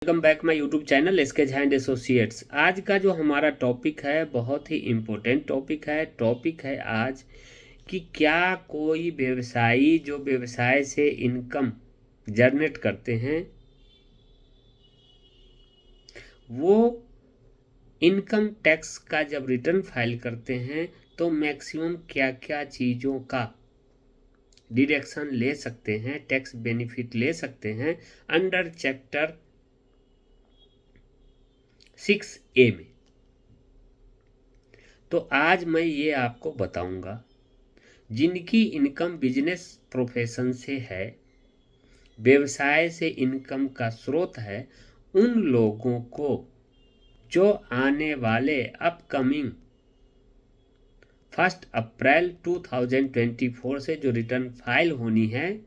Welcome back my YouTube channel SK Jha and associates. आज का जो हमारा टॉपिक है बहुत ही इम्पोर्टेंट टॉपिक है आज कि क्या कोई व्यवसायी जो व्यवसाय से इनकम जनरेट करते हैं वो इनकम टैक्स का जब रिटर्न फाइल करते हैं तो मैक्सिमम क्या क्या चीज़ों का डिडक्शन ले सकते हैं, टैक्स बेनिफिट ले सकते हैं अंडर चैप्टर 6A में। तो आज मैं ये आपको बताऊंगा जिनकी इनकम बिजनेस प्रोफेशन से है, व्यवसाय से इनकम का स्रोत है, उन लोगों को जो आने वाले अपकमिंग 1 अप्रैल 2024 से जो रिटर्न फाइल होनी है,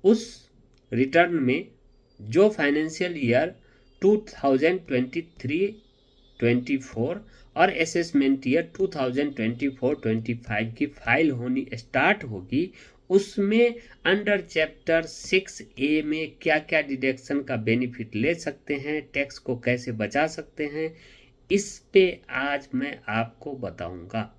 उस रिटर्न में जो फाइनेंशियल ईयर 2023-24 और असेसमेंट ईयर 2024-25 की फाइल होनी स्टार्ट होगी, उसमें अंडर चैप्टर 6A में क्या क्या डिडक्शन का बेनिफिट ले सकते हैं, टैक्स को कैसे बचा सकते हैं, इस पे आज मैं आपको बताऊंगा।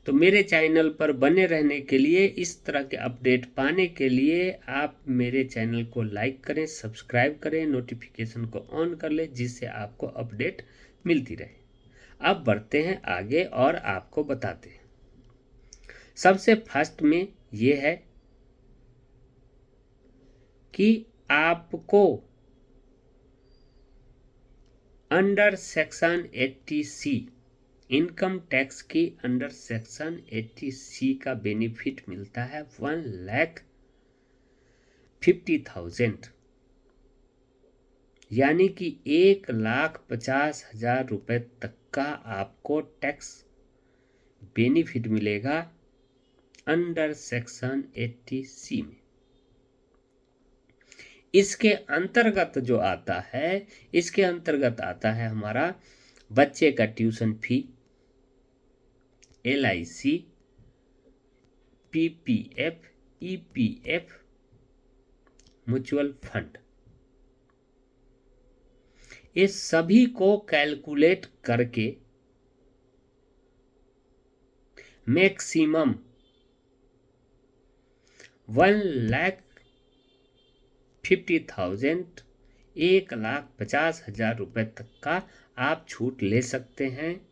तो मेरे चैनल पर बने रहने के लिए, इस तरह के अपडेट पाने के लिए आप मेरे चैनल को लाइक करें, सब्सक्राइब करें, नोटिफिकेशन को ऑन कर लें जिससे आपको अपडेट मिलती रहे। अब बढ़ते हैं आगे और आपको बताते हैं। सबसे फर्स्ट में ये है कि आपको under section 80C income tax की अंडर सेक्शन 80C का बेनिफिट मिलता है 1,50,000, यानी कि 1,50,000 रुपये तक का आपको टैक्स बेनिफिट मिलेगा अंडर सेक्शन 80C में। इसके अंतर्गत जो आता है, इसके अंतर्गत आता है हमारा बच्चे का tuition fee, LIC, PPF, EPF, mutual fund, ये सभी को कैलकुलेट करके मैक्सिमम 1,50,000, 1,50,000 रुपये तक का आप छूट ले सकते हैं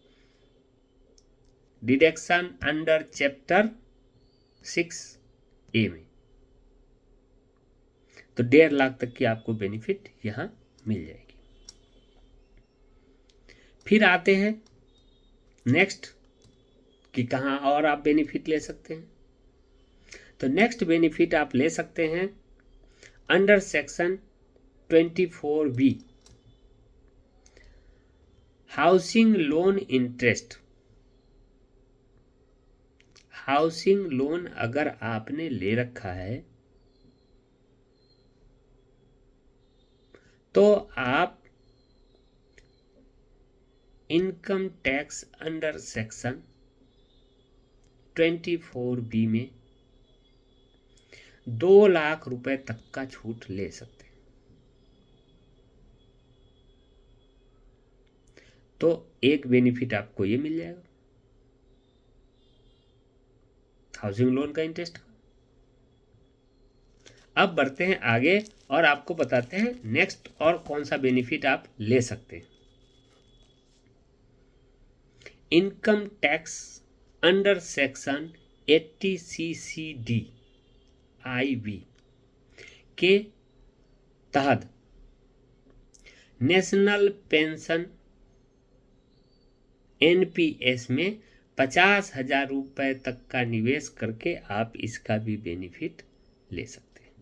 डिडक्शन अंडर चैप्टर 6A में। तो 1.5 लाख तक की आपको बेनिफिट यहां मिल जाएगी। फिर आते हैं नेक्स्ट कि कहां और आप बेनिफिट ले सकते हैं। तो नेक्स्ट बेनिफिट आप ले सकते हैं under section 24B housing loan interest. Housing loan अगर आपने ले रखा है तो आप income tax under section 24B में 2 लाख रुपए तक का छूट ले सकते हैं। तो एक बेनिफिट आपको ये मिल जाएगा हाउसिंग लोन का इंटरेस्ट। अब बढ़ते हैं आगे और आपको बताते हैं नेक्स्ट और कौन सा बेनिफिट आप ले सकते हैं। Income tax under section 80CCD IB के तहत नेशनल पेंशन NPS में 50,000 रुपये तक का निवेश करके आप इसका भी बेनिफिट ले सकते हैं।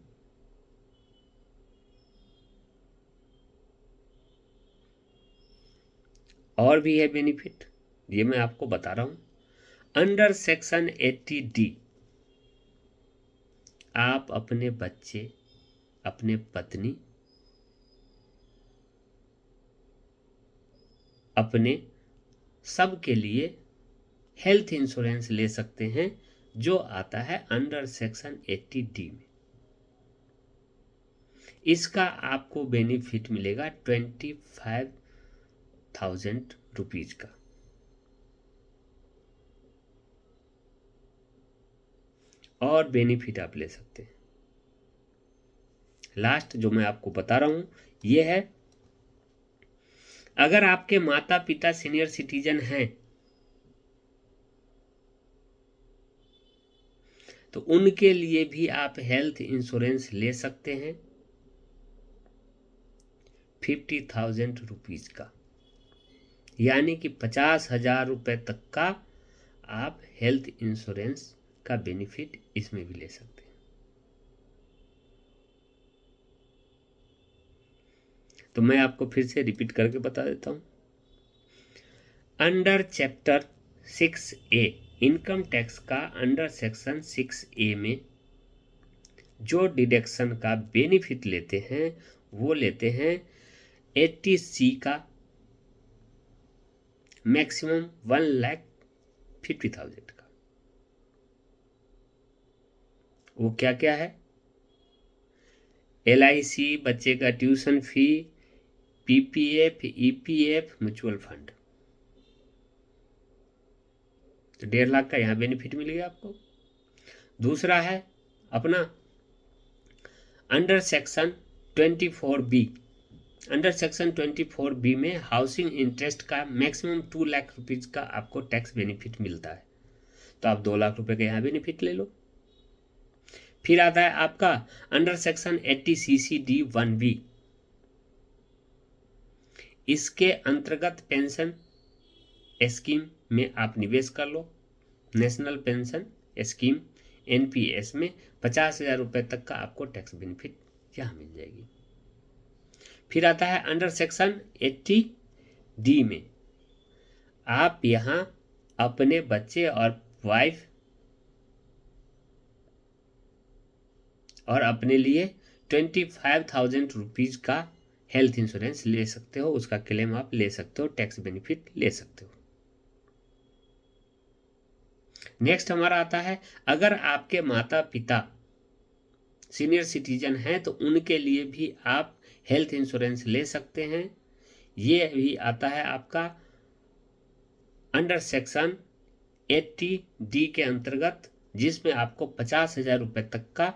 और भी है बेनिफिट, ये मैं आपको बता रहा हूं। अंडर सेक्शन 80D आप अपने बच्चे, अपने पत्नी, अपने सब के लिए हेल्थ इंश्योरेंस ले सकते हैं जो आता है अंडर सेक्शन 80D में। इसका आपको बेनिफिट मिलेगा 25,000 रुपीज का। और बेनिफिट आप ले सकते हैं। लास्ट जो मैं आपको बता रहा हूं ये है, अगर आपके माता पिता सीनियर सिटीजन हैं तो उनके लिए भी आप हेल्थ इंश्योरेंस ले सकते हैं 50,000 रुपीज का, यानी कि 50,000 रुपए तक का आप हेल्थ इंश्योरेंस का बेनिफिट इसमें भी ले सकते हैं। तो मैं आपको फिर से रिपीट करके बता देता हूं। Under chapter 6A income tax का अंडर सेक्शन 6A में जो डिडक्शन का बेनिफिट लेते हैं वो लेते हैं 80C का मैक्सिमम 1,50,000 का। वो क्या क्या है? LIC, बच्चे का tuition fee, PPF, EPF, mutual fund. तो 1.5 लाख का यहाँ बेनिफिट मिलेगा आपको। दूसरा है अपना under section 24B। Under section 24B में हाउसिंग इंटरेस्ट का मैक्सिमम 2 लाख रुपीज का आपको टैक्स बेनिफिट मिलता है। तो आप 2 लाख रुपए का यहाँ बेनिफिट ले लो। फिर आता है आपका अंडर सेक्शन 80CC-D1B। इसके अंतर्गत पेंशन स्कीम में आप निवेश कर लो। नेशनल पेंशन स्कीम NPS में 50,000 रुपए तक का आपको टैक्स बेनिफिट यहाँ मिल जाएगी। फिर आता है अंडर सेक्शन 80D में आप यहाँ अपने बच्चे और वाइफ और अपने लिए 25,000 रुपीज का हेल्थ इंश्योरेंस ले सकते हो। उसका क्लेम आप ले सकते हो, टैक्स बेनिफिट ले सकते हो। नेक्स्ट हमारा आता है, अगर आपके माता पिता सीनियर सिटीजन हैं तो उनके लिए भी आप हेल्थ इंश्योरेंस ले सकते हैं। ये भी आता है आपका अंडर सेक्शन 80D के अंतर्गत, जिसमें आपको 50,000 रुपए तक का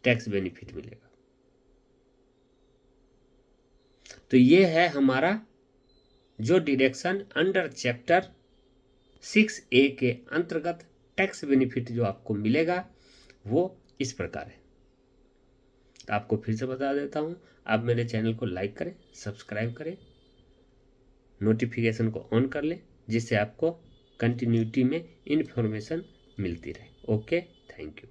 टैक्स बेनिफिट मिलेगा। तो ये है हमारा जो डिडक्शन अंडर चैप्टर 6A के अंतर्गत टैक्स बेनिफिट जो आपको मिलेगा वो इस प्रकार है। तो आपको फिर से बता देता हूँ, आप मेरे चैनल को लाइक करें, सब्सक्राइब करें, नोटिफिकेशन को ऑन कर लें, जिससे आपको कंटिन्यूटी में इन्फॉर्मेशन मिलती रहे। Okay, thank you.